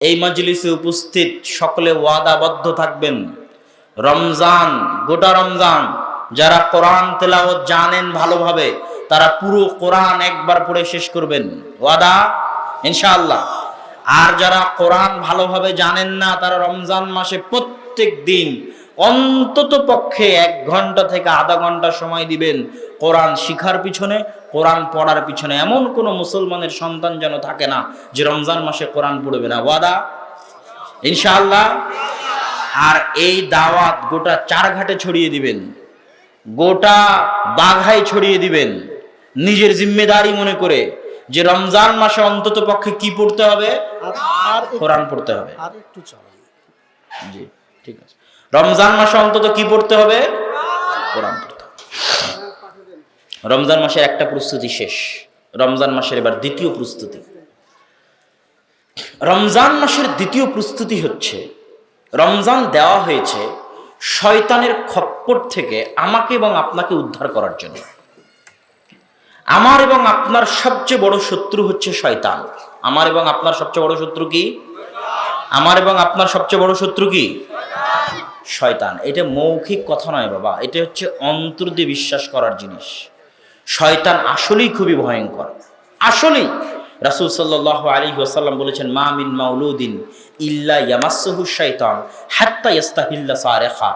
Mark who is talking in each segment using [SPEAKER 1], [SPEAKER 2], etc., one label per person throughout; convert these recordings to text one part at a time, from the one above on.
[SPEAKER 1] এই মজলিসে উপস্থিত সকলে ওয়াদাবদ্ধ থাকবেন, রমজান, গোটা রমজান যারা কোরআন তেলাওয়াত জানেন ভালোভাবে তারা পুরো কোরআন একবার পড়ে শেষ করবেন। ওয়াদা ইনশাআল্লাহ। আর যারা কোরআন ভালোভাবে জানেন না তারা রমজান মাসে প্রত্যেক দিন অন্তত পক্ষে 1 ঘন্টা থেকে আধা ঘন্টা সময় দিবেন কোরআন শিখার পিছনে, কোরআন পড়ার পিছনে। এমন কোনো মুসলমানের সন্তান যেন থাকে না যে রমজান মাসে কোরআন পড়বে না। ওয়াদা ইনশাআল্লাহ। আর এই দাওয়াত গোটা 4 ঘাটে ছড়িয়ে দিবেন, গোটা বাঘায় ছড়িয়ে দিবেন, নিজের জিম্মেদারি মনে করে যে রমজান মাসে অন্তত পক্ষে কি পড়তে হবে? কোরআন পড়তে হবে। আর একটু চালান। জি ঠিক আছে। রমজান মাসে অন্তত কি পড়তে হবে? কোরআন পড়তে হবে। রমজান মাসের একটা প্রস্তুতি শেষ, রমজান মাসের এবার দ্বিতীয় প্রস্তুতি। রমজান মাসের দ্বিতীয় প্রস্তুতি হচ্ছে, রমজান দেওয়া হয়েছে শয়তানের খপ্পর থেকে আমাকে এবং আপনাকে উদ্ধার করার জন্য। আমার এবং আপনার সবচেয়ে বড় শত্রু হচ্ছে শয়তান। আমার এবং আপনার সবচেয়ে বড় শত্রু কি? আমার এবং আপনার সবচেয়ে বড় শত্রু কি? শয়তান। এটা মৌখিক কথা নয় বাবা, এটা হচ্ছে অন্তর দিয়ে বিশ্বাস করার জিনিস। শয়তান আসলেই খুবই ভয়ঙ্কর, আসলেই। রাসূল সাল্লাল্লাহু আলাইহি ওয়াসাল্লাম বলেছেন, মা মিন মাউলুদিন ইল্লা ইয়ামাসসুহু শাইতান হাত্তা ইস্তাহিল্লা সারিখা।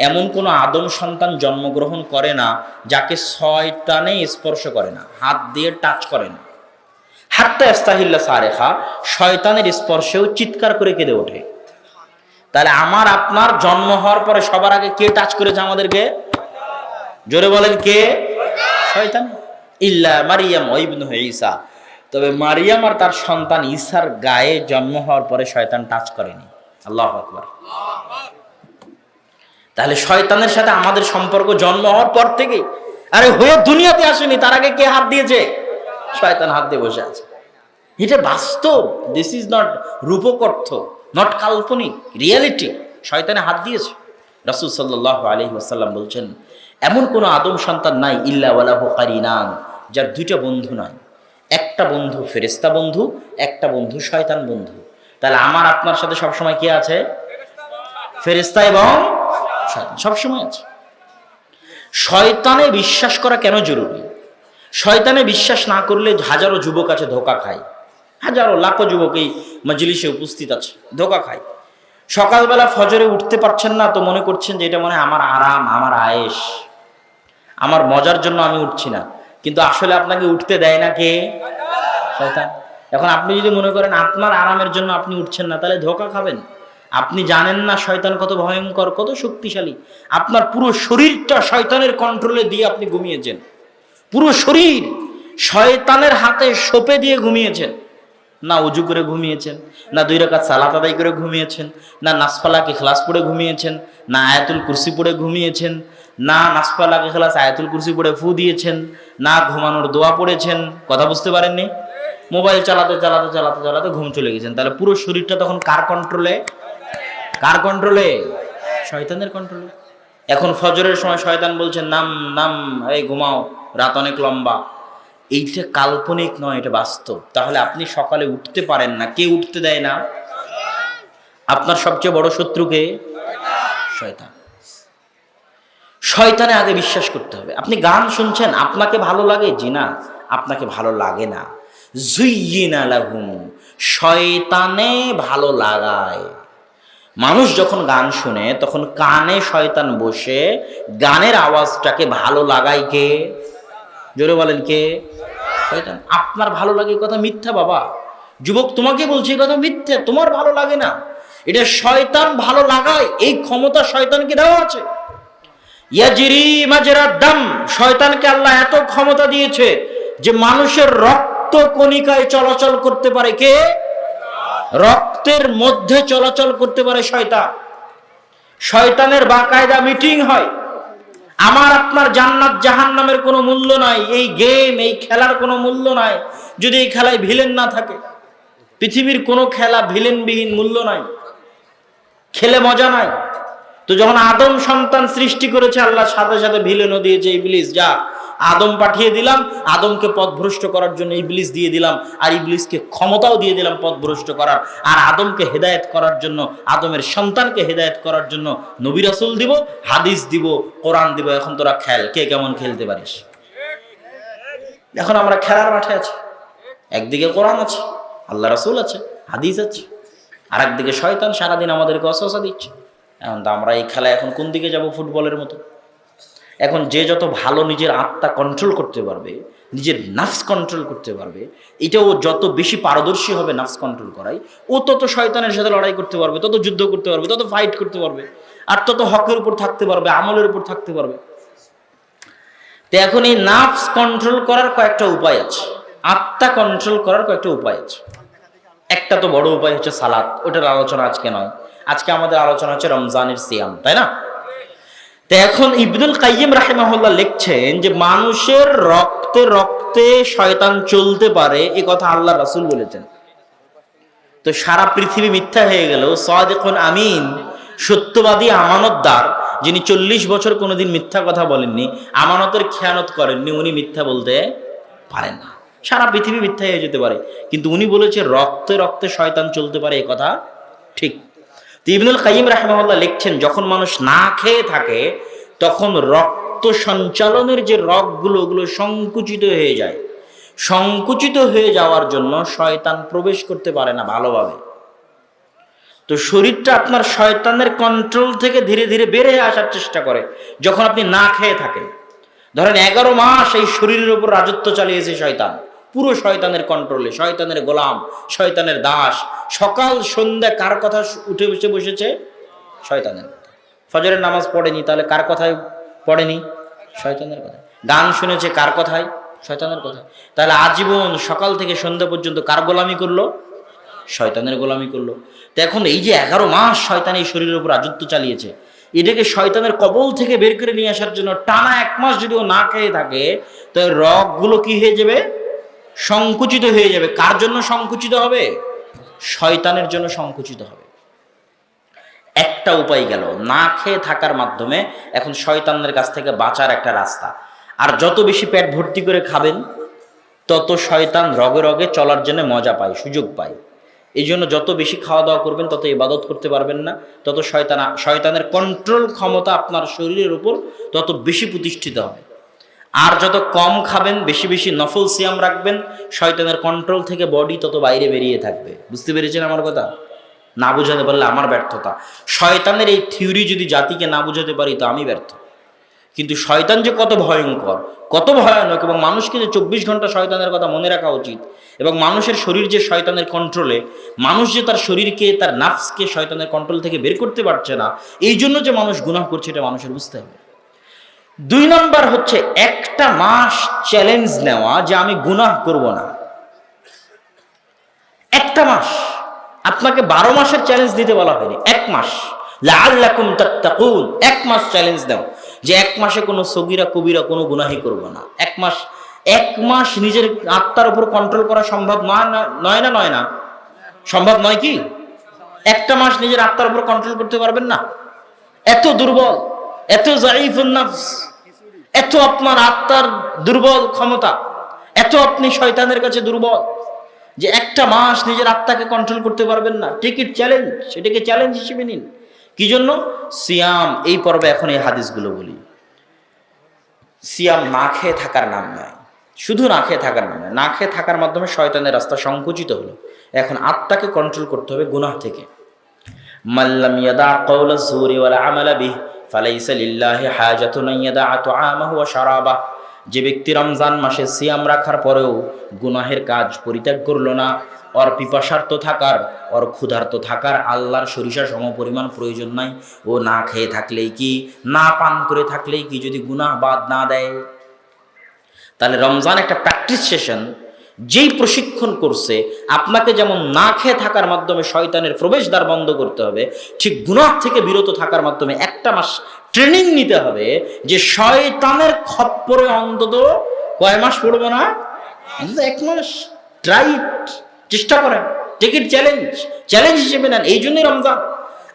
[SPEAKER 1] এমন কোনো আদম সন্তান জন্মগ্রহণ করে না যাকে শয়তানে স্পর্শ করে না, হাত দিয়ে টাচ করে না। হাত্তা ইস্তাহিল্লা সারিখা, শয়তানের স্পর্শেও চিৎকার করে কেঁদে ওঠে। তাহলে আমার আপনার জন্ম হওয়ার পরে সবার আগে কে টাচ করেছে আমাদেরকে? জোরে বলেন কে? শয়তান। ইল্লা মারিয়াম ওয়া ইবনু ঈসা, তবে মারিয়াম আর তার সন্তান ঈসার গায়ে জন্ম হওয়ার পরে শয়তান টাচ করেনি। আল্লাহু আকবার। তাহলে শয়তানের সাথে আমাদের সম্পর্ক জন্ম হওয়ার পর থেকেই। আরে হয়ে দুনিয়াতে আসেনি, তার আগে কে হাত দিয়েছে? শয়তান হাত দিয়ে বসে আছে। এটা বাস্তব, দিস ইজ নট রূপকথ্য, নট কাল্পনিক, রিয়েলিটি। শয়তানে হাত দিয়েছে। রাসূল সাল্লাল্লাহু আলাইহি ওয়াসাল্লাম বলছেন, এমন কোনো আদম সন্তান নাই ইল্লা ওয়ালাহু কারিনান, যার 2টা বন্ধু নয়। একটা বন্ধু ফেরেশতা বন্ধু, একটা বন্ধু শয়তান বন্ধু। তাহলে আমার আপনার সাথে সবসময় কে আছে? ফেরেশতা এবং শয়তান সবসময় আছে। শয়তানে বিশ্বাস করা কেন জরুরি? শয়তানে বিশ্বাস না করলে হাজারো যুবক আছে ধোঁকা খায়, হাজারো লাখো যুবক এই মজলিসে উপস্থিত আছে, ধোঁকা খায়। সকালবেলা ফজরে উঠতে পারছেন না তো মনে করছেন যে এটা মনে হয় আমার আরাম, আমার আয়েশ, আমার মজার জন্য আমি উঠছি না। কিন্তু আসলে আপনাকে উঠতে দেয় না কে? শয়তান। এখন আপনি যদি মনে করেন আপনার আরামের জন্য আপনি উঠছেন না, তাহলে ধোঁকা খাবেন। আপনি জানেন না শয়তান কত ভয়ঙ্কর, কত শক্তিশালী। আপনার পুরো শরীরটা শয়তানের কন্ট্রোলে দিয়ে আপনি ঘুমিয়েছেন, পুরো শরীর শয়তানের হাতে সঁপে দিয়ে ঘুমিয়েছেন। না উজু করে ঘুমিয়েছেন, না 2 রাকাত সালাত আদায় করে ঘুমিয়েছেন, না নাসফালাকে ইখলাস পড়ে ঘুমিয়েছেন, না আয়াতুল কুরসি পড়ে ঘুমিয়েছেন, না নাসফালাকে ইখলাস আয়াতুল কুরসি পড়ে ফু দিয়েছেন, না ঘুমানোর দোয়া পড়েছেন। কথা বুঝতে পারেননি? মোবাইল চালাতে চালাতে চালাতে চালাতে ঘুম চলে গেছেন। তাহলে পুরো শরীরটা তখন কার কন্ট্রোলে? কার কন্ট্রোলে? শয়তানের কন্ট্রোলে। এখন ফজরের সময় শয়তান বলছেন নাম নাম, এই ঘুমাও, রাত অনেক লম্বা। এইটা কাল্পনিক নয়, এটা বাস্তব। তাহলে আপনি সকালে উঠতে পারেন না, কে উঠতে দেয় না? আপনার সবচেয়ে বড় শত্রুকে? শয়তান। শয়তানে আগে বিশ্বাস করতে হবে। আপনি গান শুনছেন, আপনাকে ভালো লাগে? জি না, আপনাকে ভালো লাগে না। যুয়্যিনা লাহুম, শয়তানে ভালো লাগায়। মানুষ যখন গান শুনে তখন কানে শয়তান বসে গানের আওয়াজটাকে ভালো লাগায় কে? জোরে বলেন কে? শয়তান। আপনার ভালো লাগে কথা মিথ্যা বাবা। যুবক তোমাকে বলছি কথা মিথ্যা, তোমার ভালো লাগে না, এটা শয়তান ভালো লাগায়। এই ক্ষমতা শয়তানকে দেওয়া আছে। ইয়াজরি মাজরাদ দাম, শয়তানকে আল্লাহ এত ক্ষমতা দিয়েছে যে মানুষের রক্ত কণিকায় চলাচল করতে পারে কে? রক্তের মধ্যে চলাচল করতে পারে শয়তান। শয়তানের বাকায়দা মিটিং হয়। আমার আপনার জান্নাত জাহান্নামের কোনো মূল্য নাই, এই গেম, এই খেলার কোনো মূল্য নাই যদি এই খেলায় ভিলেন না থাকে। পৃথিবীর কোনো খেলা ভিলেনবিহীন, মূল্য নাই, খেলে মজা নাই। তো যখন আদম সন্তান সৃষ্টি করেছে আল্লাহ, সাথে সাথে ভিলেনও দিয়েছে, ইবলিস যা আদম পাঠিয়ে দিলাম, আদমকে পথভ্রষ্ট করার জন্য ইবলিস দিয়ে দিলাম, আর ইবলিসকে ক্ষমতাও দিয়ে দিলাম পথভ্রষ্ট করার, আর আদমকে হেদায়েত করার জন্য, আদমের সন্তানকে হেদায়েত করার জন্য নবী রাসূল দিব, হাদিস দিব, কোরআন দিব। এখন তোরা খেল, কে কেমন খেলতে পারিস। এখন আমরা খেলার মাঠে আছি, একদিকে কোরআন আছে, আল্লাহ রাসূল আছে, হাদিস আছে, আর একদিকে শয়তান সারাদিন আমাদেরকে ওয়াসওয়াসা দিচ্ছে। এখন তো আমরা এই খেলা এখন কোন দিকে যাব? ফুটবলের মতো। এখন যে যত ভালো নিজের আত্মা কন্ট্রোল করতে পারবে, নিজের নাফস কন্ট্রোল করতে পারবে, এটাও যত বেশি পারদর্শী হবে নাফস কন্ট্রোল করাই, ও তত শয়তানের সাথে লড়াই করতে পারবে, তত যুদ্ধ করতে পারবে, তত ফাইট করতে পারবে, আর তত হকের উপর থাকতে পারবে, আমলের উপর থাকতে পারবে। তো এখন এই নাফস কন্ট্রোল করার কয়েকটা উপায় আছে, আত্মা কন্ট্রোল করার কয়েকটা উপায় আছে। একটা তো বড় উপায় হচ্ছে সালাত, ওটার আলোচনা আজকে নয়। আজকে আমাদের আলোচনা হচ্ছে রমজানের সিয়াম, তাই না? তো এখন ইবনুল কাইয়িম রাহিমাহুল্লাহ লিখছেন যে মানুষের রক্তে রক্তে শয়তান চলতে পারে, এই কথা আল্লাহ রাসূল বলেছেন। তো সারা পৃথিবী মিথ্যা হয়ে গেল, সাদিকুন আমিন, সত্যবাদী আমানতদার, যিনি 40 বছর কোনোদিন মিথ্যা কথা বলেননি, আমানতের খেয়ানত করেননি, উনি মিথ্যা বলতে পারেন না। সারা পৃথিবী মিথ্যা হয়ে যেতে পারে, কিন্তু উনি বলেছে রক্তে রক্তে শয়তান চলতে পারে, এই কথা ঠিক। তো ইবনুল কাইয়িম রাহিমাহুল্লাহ লিখছেন যখন মানুষ না খেয়ে থাকে তখন রক্ত সঞ্চালনের যে রগগুলো, ওগুলো সংকুচিত হয়ে যায়। সংকুচিত হয়ে যাওয়ার জন্য শয়তান প্রবেশ করতে পারে না ভালোভাবে। তো শরীরটা আপনার শয়তানের কন্ট্রোল থেকে ধীরে ধীরে বের হয়ে আসার চেষ্টা করে যখন আপনি না খেয়ে থাকেন। ধরেন 11 মাস এই শরীরের উপর রাজত্ব চালিয়েছে শয়তান, পুরো শয়তানের কন্ট্রোলে, শয়তানের গোলাম, শয়তানের দাস। সকাল সন্ধ্যা কার কথা উঠে বসে বসেছে? শয়তানের কথা। ফজরের নামাজ পড়েনি, তাহলে কার কথায় পড়েনি? শয়তানের কথা। গান শুনেছে কার কথায়? শয়তানের কথা। তাহলে আজীবন সকাল থেকে সন্ধ্যা পর্যন্ত কার গোলামি করলো? শয়তানের গোলামি করলো। তো এখন এই যে 11 মাস শয়তান এই শরীরের উপর রাজত্ব চালিয়েছে, এটাকে শয়তানের কবল থেকে বের করে নিয়ে আসার জন্য টানা 1 মাস যদি ও না খেয়ে থাকে, তো রগগুলো কি হয়ে যাবে? সংকুচিত হয়ে যাবে। কার জন্য সংকুচিত হবে? শয়তানের জন্য সংকুচিত হবে। একটা উপায় গেল, না খেয়ে থাকার মাধ্যমে এখন শয়তানের কাছ থেকে বাঁচার একটা রাস্তা। আর যত বেশি পেট ভর্তি করে খাবেন, তত শয়তান রগে রগে চলার জন্য মজা পায়, সুযোগ পায়। এই জন্য যত বেশি খাওয়া দাওয়া করবেন তত ইবাদত করতে পারবেন না, তত শয়তানের কন্ট্রোল ক্ষমতা আপনার শরীরের উপর তত বেশি প্রতিষ্ঠিত হবে। আর যত কম খাবেন, বেশি বেশি নফল সিয়াম রাখবেন, শয়তানের কন্ট্রোল থেকে বডি তত বাইরে বেরিয়ে থাকবে। বুঝতে পেরেছেন আমার কথা? না বুঝাতে পারলে আমার ব্যর্থতা। শয়তানের এই থিওরি যদি জাতিকে না বুঝাতে পারি তো আমি ব্যর্থ। কিন্তু শয়তান যে কত ভয়ঙ্কর, কত ভয়ানক, এবং মানুষকে যে 24 ঘন্টা শয়তানের কথা মনে রাখা উচিত, এবং মানুষের শরীর যে শয়তানের কন্ট্রোলে, মানুষ যে তার শরীরকে, তার নাফসকে শয়তানের কন্ট্রোল থেকে বের করতে পারছে না, এই জন্য যে মানুষ গুনাহ করছে, এটা মানুষের বুঝতে হবে। 2 নম্বর হচ্ছে 1 মাস চ্যালেঞ্জ নেওয়া যে আমি গুনাহ করব না। 1 মাস, আপনাকে 12 মাসের চ্যালেঞ্জ দিতে বলা হয়নি, 1 মাস। লাআল্লাকুম তাত্তাকুন, 1 মাস চ্যালেঞ্জ দাও যে 1 মাসে কোনো সগীরা কবিরা কোনো গুনাহই করব না। 1 মাস নিজের আত্মার উপর কন্ট্রোল করা সম্ভব নয় না? সম্ভব নয় কি? 1 মাস নিজের আত্মার উপর কন্ট্রোল করতে পারবেন না? এত দুর্বল, এত যায়ীফুন নফস, এত আপনার আত্মার দুর্বল ক্ষমতা, এত আপনি শয়তানের কাছে দুর্বল যে 1 মাস নিজের আত্মাকে কন্ট্রোল করতে পারবেন না। টেক ইট চ্যালেঞ্জ, সেটাকে চ্যালেঞ্জ হিসেবে নিন। কি জন্য? সিয়াম। এই পর্বে এখন এই হাদিসগুলো বলি। সিয়াম না খেয়ে থাকার নাম নয়, শুধু না খেয়ে থাকার নাম নয়। না খেয়ে থাকার মাধ্যমে শয়তানের রাস্তা সংকুচিত হলো। এখন আত্মাকে কন্ট্রোল করতে হবে গুনাহ থেকে। মাল্লাম ইয়াদা কাওলা যুরি ওয়াল আমালা বিহি ফালাইসা লিল্লাহি হাজাতুন ইয়াদা তুআমাহু ওয়া শারাবাহু। যে ব্যক্তি রমজান মাসে সিয়াম রাখার পরেও গুনাহের কাজ পরিত্যাগ করলো না, ওর পিপাসার্ত থাকার, ওর ক্ষুধার্ত থাকার আল্লাহর সরিষা সম পরিমাণ প্রয়োজন নাই। ও না খেয়ে থাকলেই কি, না পান করে থাকলেই কি, যদি গুনাহ বাদ না দেয়, তাহলে রমজান একটা প্র্যাকটিস সেশন। যেই প্রশিক্ষণ করছে আপনাকে যেমন না খেয়ে থাকার মাধ্যমে শয়তানের প্রবেশদ্বার বন্ধ করতে হবে, ঠিক গুনাহ থেকে বিরত থাকার মাধ্যমে 1 মাস ট্রেনিং নিতে হবে যে শয়তানের খপ্পরে অন্তত কয় মাস পড়বো না, অন্তত 1 মাস। ট্রাই ইট, চেষ্টা করেন, টেক ইট চ্যালেঞ্জ হিসেবে নেন। এই জন্যই রমজান।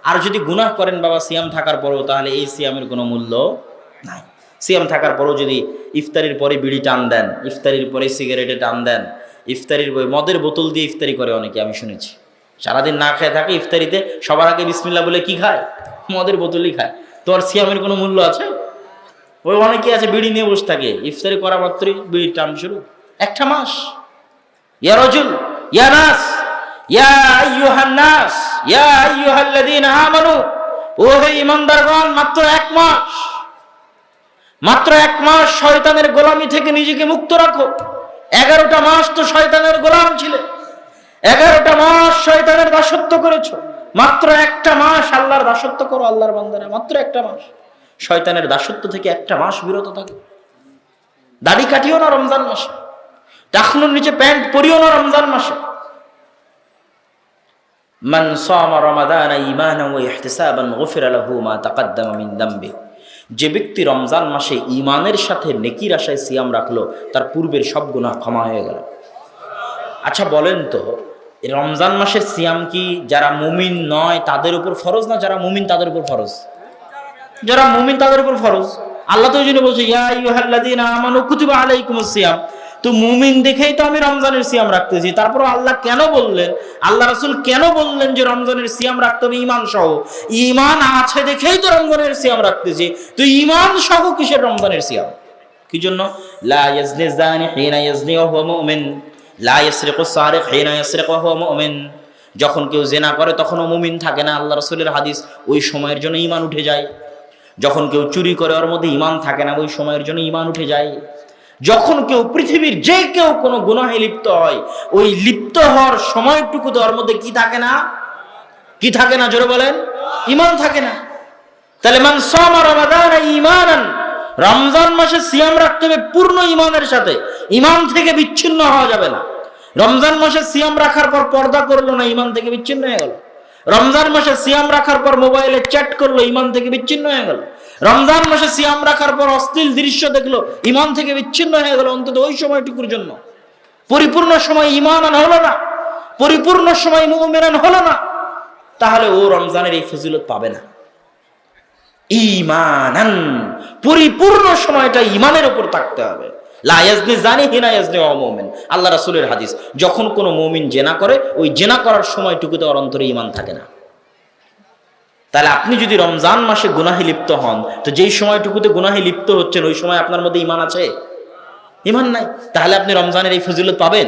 [SPEAKER 1] আর যদি গুনাহ করেন বাবা সিয়াম থাকার পরেও, তাহলে এই সিয়ামের কোনো মূল্য নাই। সিয়াম থাকার পরেও যদি ইফতারির পরে বিড়ি টান দেন, ইফতারির পরে সিগারেটে টান দেন, ইফতারির মদের বোতল দিয়ে ইফতারি করে অনেকে, আমি শুনেছি। সারাদিন না খেয়ে থাকে, ইফতারিতে সবার আগে বিসমিল্লাহ বলে কি খায়? মদের বোতলই খায়। তোমার সিয়ামের কোনো মূল্য আছে? ওই অনেকে আছে বিড়ি নিয়ে বসে থাকে, ইফতারি করা মাত্রই বিড়ির টান শুরু। একটা মাস, ইয়া রাজুল ইয়া নাস ইয়া আইয়ুহান নাস ইয়া আইয়ুহাল্লাযীনা আমানু, ও হে ঈমানদারগণ, মাত্র এক মাস, মাত্র এক মাস শয়তানের গোলামি থেকে নিজেকে মুক্ত রাখো। 11টা মাস তো শয়তানের গোলাম ছিলে, 11টা মাস শয়তানের দাসত্ব করেছো, মাত্র একটা মাস আল্লাহর দাসত্ব করো। আল্লাহর বান্দারা, মাত্র একটা মাস শয়তানের দাসত্ব থেকে একটা মাস বিরত থাকো। দাড়ি কাটিও না রমজান মাসে, টাকনুর নিচে প্যান্ট পরিও না রমজান মাসে। মান সামা রমাদান ঈমানান ওয়া ইহতিসাবান গুফিরা লাহু মা তাকাদ্দামা মিন যামবি, যে ব্যক্তি রমজান মাসে ঈমানের সাথে নেকির আশায় সিয়াম রাখলো, তার পূর্বের সব গুনাহ ক্ষমা হয়ে গেল। আচ্ছা বলেন তো, রমজান মাসের সিয়াম কি যারা মুমিন নয় তাদের উপর ফরজ, না যারা মুমিন তাদের উপর ফরজ? যারা মুমিন তাদের উপর ফরজ। আল্লাহ তো ওই জন্য বলছে ইয়া আইয়ুহাল্লাযীনা আমানু কুতিবা আলাইকুমুস সিয়াম। তো মুমিন দেখেই তো আমি রমজানের সিয়াম রাখতেছি। তারপর আল্লাহ কেন বললেন, আল্লাহ রাসূল কেন বললেন যে রমজানের সিয়াম রাখতে হবে ঈমান সহ? ঈমান আছে দেখেই তো রমজানের সিয়াম রাখতেছি। তো ঈমান সহ কিসের রমজানের সিয়াম? কি জন্য? লা ইয়াজনি যানি হিনা ইয়াজনি ওয়া হুয়া মুমিন, লা ইয়াসরিকু সারিক হিনা ইয়াসরিকু ওয়া হুয়া মুমিন। যখন কেউ জিনা করে তখনও মুমিন থাকে না, আল্লাহ রাসূলের হাদিস। ওই সময়ের জন্য ঈমান উঠে যায়। যখন কেউ চুরি করে ওর মধ্যে ঈমান থাকে না, ওই সময়ের জন্য ঈমান উঠে যায়। যখন কেউ পৃথিবীর যে কেউ কোনো গুনাহে লিপ্ত হয়, ওই লিপ্ত হওয়ার সময়টুকু তো ওর মধ্যে কি থাকে না? কি থাকে না? জোরে বলেন, ঈমান থাকে না। তাহলে মান সামা রমাদান ঈমানান, রমজান মাসে সিয়াম রাখতে হবে পূর্ণ ঈমানের সাথে, ঈমান থেকে বিচ্ছিন্ন হওয়া যাবে না। রমজান মাসে সিয়াম রাখার পর পর্দা করলো না, ঈমান থেকে বিচ্ছিন্ন হয়ে গেল। রমজান মাসে সিয়াম রাখার পর মোবাইলে চ্যাট করলো, ঈমান থেকে বিচ্ছিন্ন হয়ে গেল। রমজান মাসে সিয়াম রাখার পর অশ্লীল দৃশ্য দেখলো, ঈমান থেকে বিচ্ছিন্ন হয়ে গেল, অন্তত ওই সময়টুকুর জন্য। পরিপূর্ণ সময় ঈমান হলো না, পরিপূর্ণ সময় মুমিনান হলো না, তাহলে ও রমজানের এই ফজিলত পাবে না। ঈমানান, পরিপূর্ণ সময়টা ঈমানের উপর থাকতে হবে। লা ইয়াজনি যানি হিনা ইয়াজনি ওয়া মুমিন, আল্লাহ রাসূলের হাদিস। যখন কোনো মুমিন জেনা করে, ওই জেনা করার সময়টুকুতে ওর অন্তরে ঈমান থাকে না। তাহলে আপনি যদি রমজান মাসে গুনাহে লিপ্ত হন, তো যেই সময়টুকুতে গুনাহে লিপ্ত হচ্ছেন ওই সময় আপনার মধ্যে ঈমান আছে? ঈমান নাই। তাহলে আপনি রমজানের এই ফজিলত পাবেন?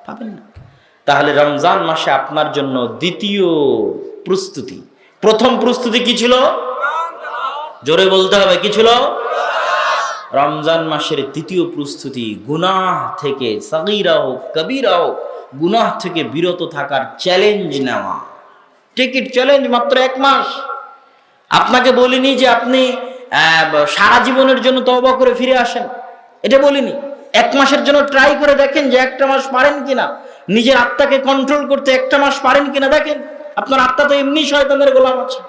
[SPEAKER 1] পাবেন না। তাহলে রমজান মাসে আপনার জন্য দ্বিতীয় প্রস্তুতি, প্রথম প্রস্তুতি কি ছিল? জোরে বলতে হবে, কি ছিল? রমজান মাসের দ্বিতীয় প্রস্তুতি গুনাহ থেকে, সাগীরা হোক কবীরা হোক, গুনাহ থেকে বিরত থাকার চ্যালেঞ্জ নেওয়া। টিকিট চ্যালেঞ্জ, মাত্র এক মাস। আপনাকে বলিনি যে আপনি সারা জীবনের জন্য তওবা করে ফিরে আসেন, এটা বলিনি। এক মাসের জন্য ট্রাই করে দেখেন যে একটা মাস পারেন কিনা, নিজের আত্মাকে কন্ট্রোল করতে একটা মাস পারেন কিনা দেখেন। আপনার আত্মা তো এমনি শয়তানের গোলাম আছে।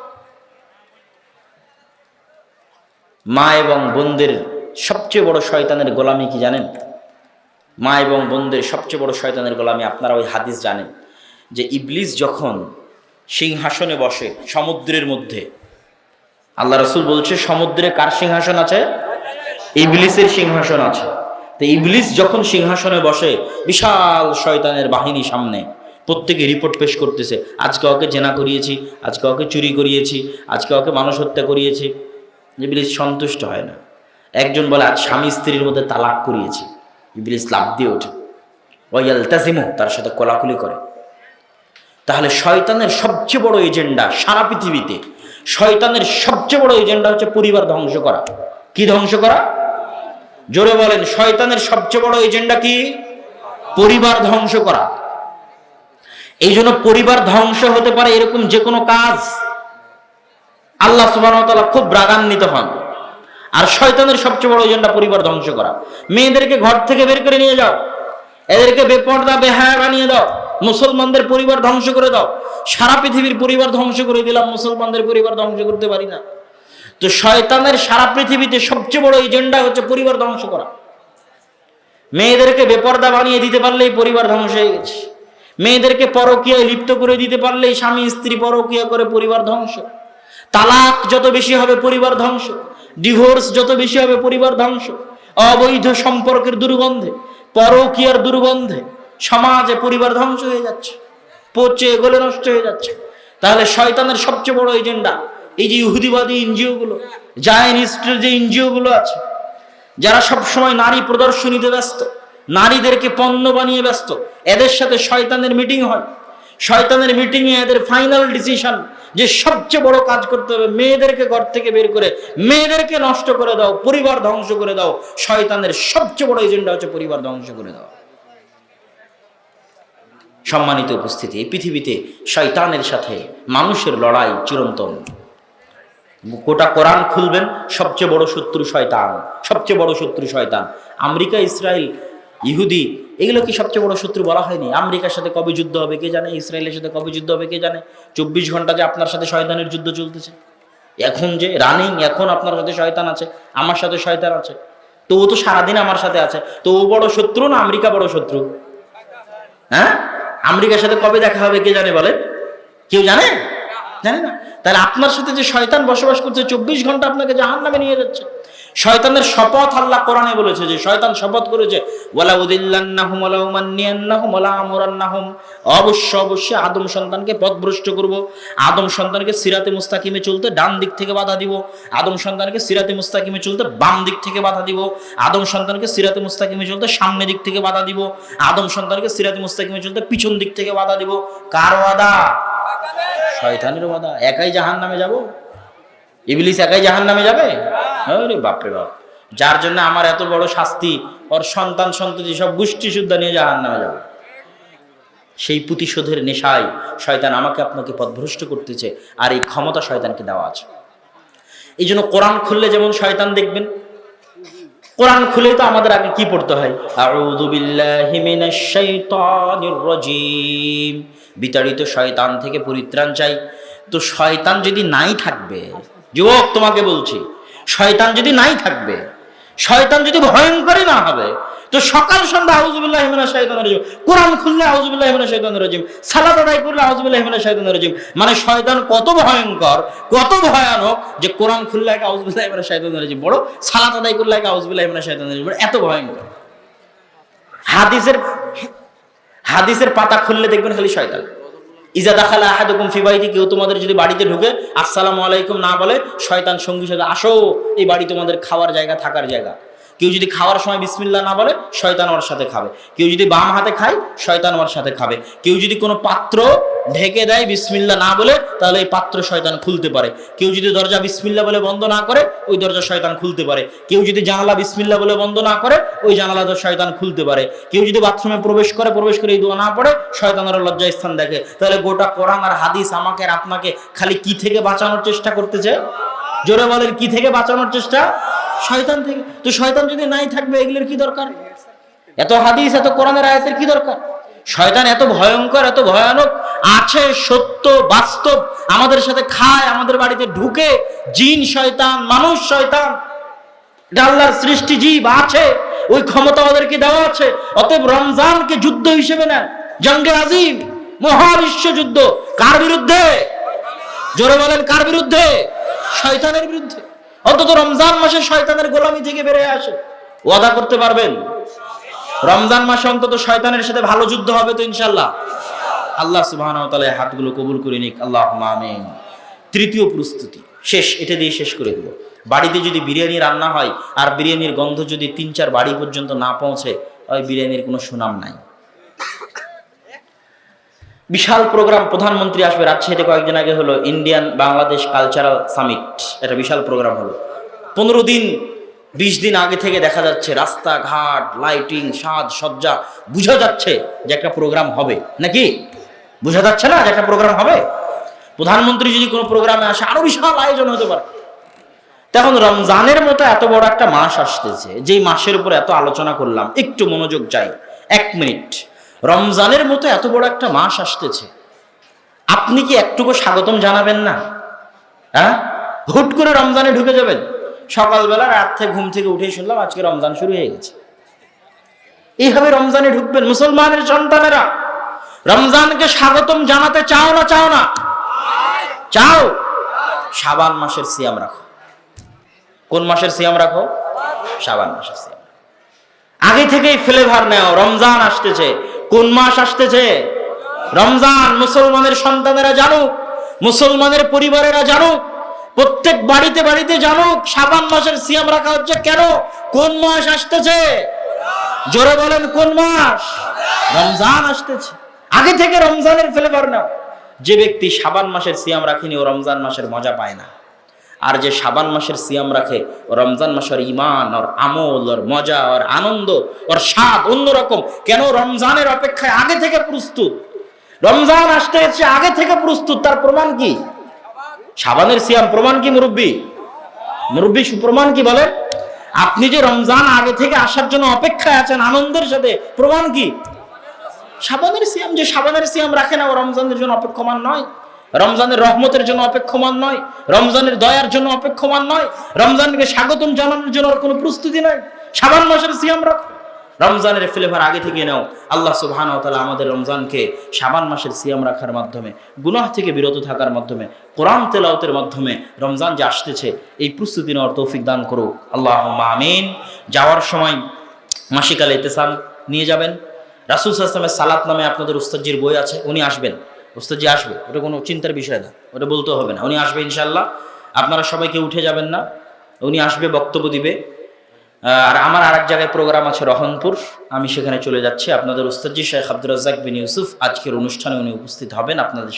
[SPEAKER 1] মা এবং বোনদের সবচেয়ে বড় শয়তানের গোলামি কি জানেন? মা এবং বোনদের সবচেয়ে বড় শয়তানের গোলামি, আপনারা ওই হাদিস জানেন যে ইবলিস যখন সিংহাসনে বসে সমুদ্রের মধ্যে, আল্লাহ রাসূল বলছে সমুদ্রে কার সিংহাসন আছে? ইবলিসের সিংহাসন আছে। তো ইবলিস যখন সিংহাসনে বসে, বিশাল শয়তানের বাহিনী সামনে, প্রত্যেকে রিপোর্ট পেশ করতেছে, আজকে ওকে জেনা করিয়েছি, আজকে ওকে চুরি করিয়েছি, আজকে ওকে মানুষ হত্যা করিয়েছি। ইবলিস সন্তুষ্ট হয় না। একজন বলে আজ স্বামী স্ত্রীর মধ্যে তালাক করিয়েছি, ইবলিস লাফ দিয়ে ওঠে, ওয়ায়ালতাজিমু, তার সাথে কোলাকুলি করে। তাহলে শয়তানের সবচেয়ে বড় এজেন্ডা সারা পৃথিবীতে, শয়তানের সবচেয়ে বড় এজেন্ডা হচ্ছে পরিবার ধ্বংস করা। কি ধ্বংস করা? জোরে বলেন, শয়তানের সবচেয়ে বড় এজেন্ডা কি? পরিবার ধ্বংস করা। এই জন্য পরিবার ধ্বংস হতে পারে এরকম যে কোনো কাজ আল্লাহ সুবহানাহু ওয়া তাআলা খুব রাগান্বিত হন। আর শয়তানের সবচেয়ে বড় এজেন্ডা পরিবার ধ্বংস করা। মেয়েদেরকে ঘর থেকে বের করে নিয়ে যাও, এদেরকে বেপর্দা বেহায়া বানিয়ে দাও, মুসলমানদের পরিবার ধ্বংস করে দাও। সারা পৃথিবীর পরিবার ধ্বংস করে দিলাম, মুসলমানদের পরিবার ধ্বংস করতে পারি না। তো শয়তানের সারা পৃথিবীতে সবচেয়ে বড় এজেন্ডা হচ্ছে পরিবার ধ্বংস করা। মেয়েদেরকে বেপর্দা বানিয়ে দিতে পারলেই পরিবার ধ্বংস হয়ে গেছে। মেয়েদেরকে পরকীয়ায় লিপ্ত করে দিতে পারলেই স্বামী স্ত্রী পরকীয়া করে পরিবার ধ্বংস। তালাক যত বেশি হবে পরিবার ধ্বংস। ডিভোর্স যত বেশি হবে পরিবার ধ্বংস, অবৈধ সম্পর্কের দুর্গন্ধে, পরকীয়ার দুর্গন্ধে সমাজে পরিবার ধ্বংস হয়ে যাচ্ছে, পচে গলে নষ্ট হয়ে যাচ্ছে। তাহলে শয়তানের সবচেয়ে বড় এজেন্ডা এই যে ইহুদিবাদী এনজিও গুলো, জায়নিস্টের যে এনজিও গুলো আছে, যারা সবসময় নারী প্রদর্শনীতে ব্যস্ত, নারীদেরকে পণ্য বানিয়ে ব্যস্ত, এদের সাথে শয়তানের মিটিং হয়। শয়তানের মিটিংয়ে এদের ফাইনাল ডিসিশন যে সবচেয়ে বড় কাজ করতে হবে, মেয়েদেরকে ঘর থেকে বের করে মেয়েদেরকে নষ্ট করে দাও, পরিবার ধ্বংস করে দাও। শয়তানের সবচেয়ে বড় এজেন্ডা হচ্ছে পরিবার ধ্বংস করে দাও। সম্মানিত উপস্থিতি, এই পৃথিবীতে শয়তানের সাথে মানুষের লড়াই চিরন্তন। গোটা কোরআন খুলবেন, সবচেয়ে বড় শত্রু শয়তান, সবচেয়ে বড় শত্রু শয়তান। আমেরিকা, ইসরায়েল, ইহুদি, এগুলো কি সবচেয়ে বড় শত্রু বলা হয়নি? আমেরিকার সাথে কবে যুদ্ধ হবে কে জানে, ইসরায়েলের সাথে কবে যুদ্ধ হবে কে জানে। 24 ঘন্টা যে আপনার সাথে শয়তানের যুদ্ধ চলতেছে, এখন যে রানিং, এখন আপনার সাথে শয়তান আছে, আমার সাথে শয়তান আছে, তো ও তো সারাদিন আমার সাথে আছে, তো ও বড় শত্রু না আমেরিকা বড় শত্রু? হ্যাঁ, আমেরিকার সাথে কবে দেখা হবে কে জানে? বলে কেউ জানে? জানে না। তাহলে আপনার সাথে যে শয়তান বসবাস করছে, 24 ঘন্টা আপনাকে জাহান্নামে নিয়ে যাচ্ছে। শয়তানের শপথ আল্লাহ কোরআনে বলেছে, যে শয়তান শপথ করেছে, ওয়ালা উদিল্লান্নাহুম ওয়ালা উমান্নিয়ান্নাহুম ওয়ালা আমুরান্নাহুম, অবশ্যই আদম সন্তানকে পথভ্রষ্ট করব, আদম সন্তানকে সিরাতে মুস্তাকিমে চলতে ডান দিক থেকে বাধা দিব, আদম সন্তানকে সিরাতে মুস্তাকিমে চলতে বাম দিক থেকে বাধা দিব, আদম সন্তানকে সিরাতে মুস্তাকিমে চলতে সামনে দিক থেকে বাধা দিব, আদম সন্তানকে সিরাতে মুস্তাকিমে চলতে পিছন দিক থেকে বাধা দিব। কার ওয়াদা? শয়তানের ওয়াদা। একাই জাহান্নামে যাব? ইবলিস একাই জাহান্নামে যাবে? আরে বাপরে বাপ, যার জন্য আমার এত বড় শাস্তি, ওর সন্তান সন্ততি সব গোষ্ঠী শুদ্ধা নিয়ে জাহান্নামে যাবে। সেই প্রতিশোধের নেশায় শয়তান আমাকে আপনাকে পথভ্রষ্ট করতেছে, আর এই ক্ষমতা শয়তানকে দেওয়া আছে। এই জন্য কোরআন খুললে যেমন শয়তান দেখবেন, কোরআন খুলে তো আমাদের আগে কি পড়তে হয়? আউযু বিল্লাহি মিনাশ শাইতানির রাজীম, বিতাড়িত শয়তান থেকে পরিত্রাণ চাই। তো শয়তান যদি নাই থাকবে, যুবক তোমাকে বলছি, শয়তান যদি নাই থাকবে, শয়তান যদি ভয়ঙ্করই না হবে, তো সকাল সন্ধ্যা আউযু বিল্লাহি মিনাশ শাইতানির রাজীম, কোরআন খুললে আউযু বিল্লাহি মিনাশ শাইতানির রাজীম, সালাত আদায় করলে আউযু বিল্লাহি মিনাশ শাইতানির রাজীম। মানে শয়তান কত ভয়ঙ্কর, কত ভয়ানক, যে কোরআন খুললে আগে আউযু বিল্লাহি মিনাশ শাইতানির রাজীম বড়, সালাত আদায় করলে আগে আউযু বিল্লাহি মিনাশ শাইতানির রাজীম বড়, এত ভয়ঙ্কর। হাদিসের পাতা খুললে দেখবেন খালি শয়তান। ইজা দাখালা আহাদুকুম ফি বাইতি, কেউ তোমাদের যদি বাড়িতে ঢুকে আসসালামু আলাইকুম না বলে, শয়তান সঙ্গী সাথে, আসো এই বাড়ি তোমাদের খাওয়ার জায়গা, থাকার জায়গা। কেউ যদি খাওয়ার সময় বিসমিল্লাহ না বলে, শয়তান ওর সাথে খাবে। কেউ যদি বাম হাতে খায়, শয়তান ওর সাথে খাবে। কেউ যদি কোনো পাত্র ঢেকে দেয় বিসমিল্লাহ না বলে, তাহলে এই পাত্র শয়তান খুলতে পারে। কেউ যদি দরজা বিসমিল্লাহ বলে বন্ধ না করে, ওই দরজা শয়তান খুলতে পারে। কেউ যদি জানালা বিসমিল্লাহ বলে বন্ধ না করে, ওই জানালা তো শয়তান খুলতে পারে। কেউ যদি বাথরুমে প্রবেশ করে এই দোয়া না পড়ে, শয়তানের লজ্জা স্থান দেখে। তাহলে গোটা কোরআন আর হাদিস আমাকে আর আপনাকে খালি কি থেকে বাঁচানোর চেষ্টা করতেছে? জোরে বলেন, কি থেকে বাঁচানোর চেষ্টা? শয়তান থেকে। তো শয়তান যদি নাই থাকবে, এগুলোর কি দরকার? এত হাদিস, এত কোরআনের আয়াতের কি দরকার? শয়তান এত ভয়ঙ্কর, এত ভয়ানক, আছে, সত্য, বাস্তব, আমাদের সাথে খায়, আমাদের বাড়িতে ঢুকে। জিন শয়তান, মানুষ শয়তান, আল্লাহর সৃষ্টি জীব আছে, ওই ক্ষমতা আমাদেরকে দেওয়া আছে। অতএব রমজানকে যুদ্ধ হিসেবে নেন, জঙ্গে আজিম, মহাবিশ্ব যুদ্ধ। কার বিরুদ্ধে? জোরে বলেন, কার বিরুদ্ধে? শয়তানের বিরুদ্ধে। অন্তত রমজান মাসে শয়তানের গোলামি থেকে বেরিয়ে আসে। ওয়াদা করতে পারবেন রমজান মাসে অন্তত শয়তানের সাথে ভালো যুদ্ধ হবে তো ইনশাআল্লাহ? আল্লাহ সুবহানাহু ওয়া তাআলা হাতগুলো কবুল করে নিক, আল্লাহুম্মা আমিন। তৃতীয় প্রস্তুতি শেষ, এটা দিয়ে শেষ করে দেব। বাড়িতে যদি বিরিয়ানি রান্না হয় আর বিরিয়ানির গন্ধ যদি 3-4 বাড়ি পর্যন্ত না পৌঁছে, ওই বিরিয়ানির কোনো সুনাম নাই। বিশাল প্রোগ্রাম, প্রধানমন্ত্রী আসবে। রাজশাহীতে কয়েকদিন আগে হলো ইন্ডিয়ান বাংলাদেশ কালচারাল সামিট, এটা বিশাল প্রোগ্রাম হলো। 15 দিন 20 দিন আগে থেকে দেখা যাচ্ছে রাস্তাঘাট, লাইটিং, সাজ সজ্জা, বোঝা যাচ্ছে যে একটা প্রোগ্রাম হবে। নাকি বোঝা যাচ্ছে না যে একটা প্রোগ্রাম হবে? প্রধানমন্ত্রী যদি কোনো প্রোগ্রামে আসে, আরো বিশাল আয়োজন হতে পারে। তখন রমজানের মতো এত বড় একটা মাস আসতেছে, যেই মাসের উপর এত আলোচনা করলাম, একটু মনোযোগ চাই, 1 মিনিট। রমজানের মতো এত বড় একটা মাস আসতেছে, আপনি কি একটুকু স্বাগতম জানাবেন না? হ্যাঁ, হুট করে রমজানে ঢুকে যাবেন। সকালবেলা রাত থেকে ঘুম থেকে উঠে শুনলাম আজকে রমজান শুরু হয়ে গেছে, এইভাবে রমজানে ঢুকবেন। মুসলমানের সন্তানেরা, রমজানকে স্বাগতম জানাতে চাও না? চাও না? চাও। শাবান মাসের সিয়াম রাখো, কোন মাসের সিয়াম রাখো? শাবান মাসের সিয়াম। আগে থেকেই ফ্লেভার নেও, রমজান আসতেছে। কোন মাস আসতেছে? রমজান। মুসলমানের সন্তানেরা জানুক, মুসলমানের পরিবারেরা জানুক, প্রত্যেক বাড়িতে বাড়িতে জানুক শাবান মাসের সিয়াম রাখা হচ্ছে। কেন? কোন মাস আসতেছে? জোরে বলেন, কোন মাস? রমজান আসতেছে। আগে থেকে রমজানের ফ্লেভার নাও। যে ব্যক্তি শাবান মাসের সিয়াম রাখেনি ও রমজান মাসের মজা পায় না, আর যে শাবান মাসের সিয়াম রাখে ও রমজান মাসের ইমান, ওর আমল, ওর মজা, ওর আনন্দ, ওর স্বাদ অন্যরকম। কেন? রমজানের অপেক্ষায় আগে থেকে প্রস্তুত। রমজান আসতে এসে আগে থেকে প্রস্তুত। তার প্রমাণ কি? শাবানের সিয়াম। প্রমাণ কি মুরব্বী? মুরব্বী প্রমাণ কি বলেন? আপনি যে রমজান আগে থেকে আসার জন্য অপেক্ষায় আছেন আনন্দের সাথে, প্রমাণ কি? শাবানের সিয়াম। যে শাবানের সিয়াম রাখে না ও রমজানের জন্য অপেক্ষমান নয়, রমজানের রহমতের জন্য অপেক্ষমান নয়, রমজানের দয়ার জন্য অপেক্ষমান নয়, রমজানকে স্বাগতম জানানোর জন্য কোনো প্রস্তুতি নাই। শাবান মাসের সিয়াম রাখো, রমজানের ফ্লেভার আগে থেকে নাও। আল্লাহ সুবহানাহু ওয়া তাআলা আমাদের রমজানকে শাবান মাসের সিয়াম রাখার মাধ্যমে, গুনাহ থেকে বিরত থাকার মাধ্যমে, কোরআন তেলাওয়াতের মাধ্যমে রমজান যে আসতেছে এই প্রস্তুতি নেওয়ার তৌফিক দান করুক। আল্লাহুম্মা আমিন। যাওয়ার সময় মাসিকাল ইতিসাল নিয়ে যাবেন। রাসূল সাল্লাল্লাহু আলাইহি ওয়াসাল্লামের সালাত নামে আপনাদের উস্তাদজির বই আছে, উনি আসবেন। উস্তাদজি আসবে, ওটা কোনো চিন্তার বিষয় না, ওটা বলতে হবে না। উনি আসবে ইনশাআল্লাহ। আপনারা সবাইকে উঠে যাবেন না, উনি আসবে, বক্তব্য দিবে। আর আমার আরেক জায়গায় প্রোগ্রাম আছে রহনপুর, আমি সেখানে চলে যাচ্ছি। আপনাদের উস্তাদজি শেখ আব্দুর রাজ্জাক বিন ইউসুফ আজকের অনুষ্ঠানে উনি উপস্থিত হবেন আপনাদের